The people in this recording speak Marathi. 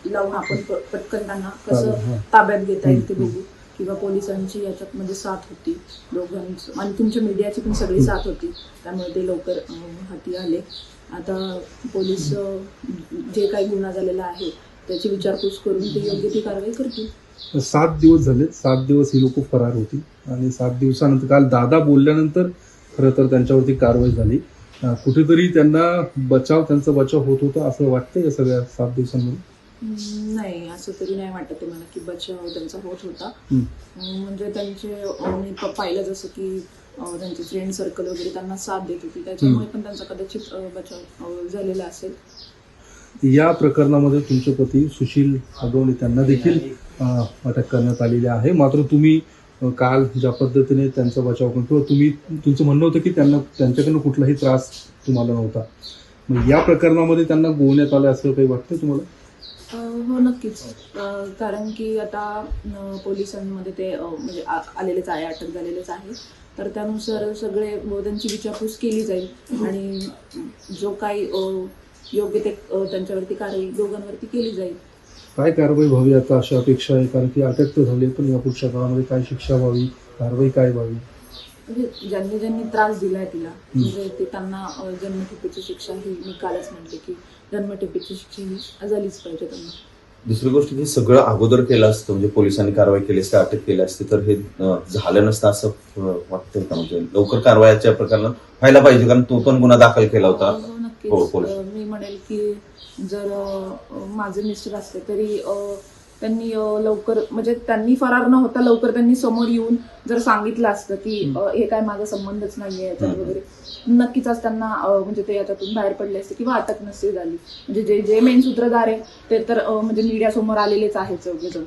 लावून आपण पटकन त्यांना कसं ताब्यात घेता येईल ते बघू, किंवा पोलिसांची याच्यामध्ये साथ होती दोघांची आणि तुमच्या मीडियाची पण सगळी साथ होती, त्यामुळे ते लवकर हाती आले. आता पोलीस जे काही गुन्हा झालेला आहे त्याची विचारपूस करून ते योग्य ती कारवाई करतील. 7 दिवस झाले, 7 दिवस ही लोक फरार होती आणि 7 दिवसानंतर काल दादा बोलल्यानंतर खरं तर त्यांच्यावरती कारवाई झाली. कुठेतरी त्यांचा बचाव होत होता असं वाटतं या सगळ्या 7 दिवसांमध्ये? नाही, असं तरी नाही वाटत आहे मला की बचाव त्यांचा होत होता. म्हणजे त्यांचे मी पाहिलं जसं की त्यांचे फ्रेंड सर्कल वगैरे त्यांना साथ देत होती, त्याच्यामुळे पण त्यांचा कदाचित बचाव झालेला असेल. या प्रकरणामध्ये तुमचे पती सुशील अगवणे त्यांना देखील अटक करण्यात आलेली आहे. मात्र तुम्ही काल ज्या पद्धतीने त्यांचा बचाव करतो, तुमचं म्हणणं होतं की त्यांच्याकडनं कुठलाही त्रास तुम्हाला नव्हता. मग या प्रकरणामध्ये त्यांना गोवण्यात आलं असं काही वाटतं तुम्हाला? हो, नक्कीच. कारण की आता पोलिसांमध्ये ते म्हणजे आलेलेच आहे, अटक झालेलेच आहे, तर त्यानुसार सगळे त्यांची विचारपूस केली जाईल आणि जो काही योग्य ते त्यांच्यावरती कारवाई दोघांवरती केली जाईल. काय कारवाई व्हावी आता अशी अपेक्षा आहे? कारण की अटक तर झाली, पण या पुढच्या काळामध्ये काय शिक्षा व्हावी, कारवाई काय व्हावी? म्हणजे ज्यांनी त्रास दिलाय तिला, म्हणजे ते त्यांना जन्मठेपेची शिक्षा ही मी कालच म्हटले की जन्मठेपेची शिक्षा ही झालीच पाहिजे त्यांना. दुसरी गोष्ट हे सगळं अगोदर केलं असतं, म्हणजे पोलिसांनी कारवाई केली असते, अटक केली असते, तर हे झालं नसतं असं वाटतंय का? म्हणजे लवकर कारवाईच्या प्रकरणात व्हायला पाहिजे, कारण तो पण गुन्हा दाखल केला होता. नक्कीच. मी म्हणेल की जर माझे मिस्टर असते तरी त्यांनी लवकर, म्हणजे त्यांनी फरार न होता लवकर त्यांनी समोर येऊन जर सांगितलं असतं की हे काय माझा संबंधच नाहीये याच्यात वगैरे, नक्कीच आज त्यांना म्हणजे ते याच्यातून बाहेर पडले असते किंवा अटक नसते झाली. म्हणजे जे मेन सूत्रधार आहे ते तर म्हणजे मीडिया समोर आलेलेच आहेत सगळेजण.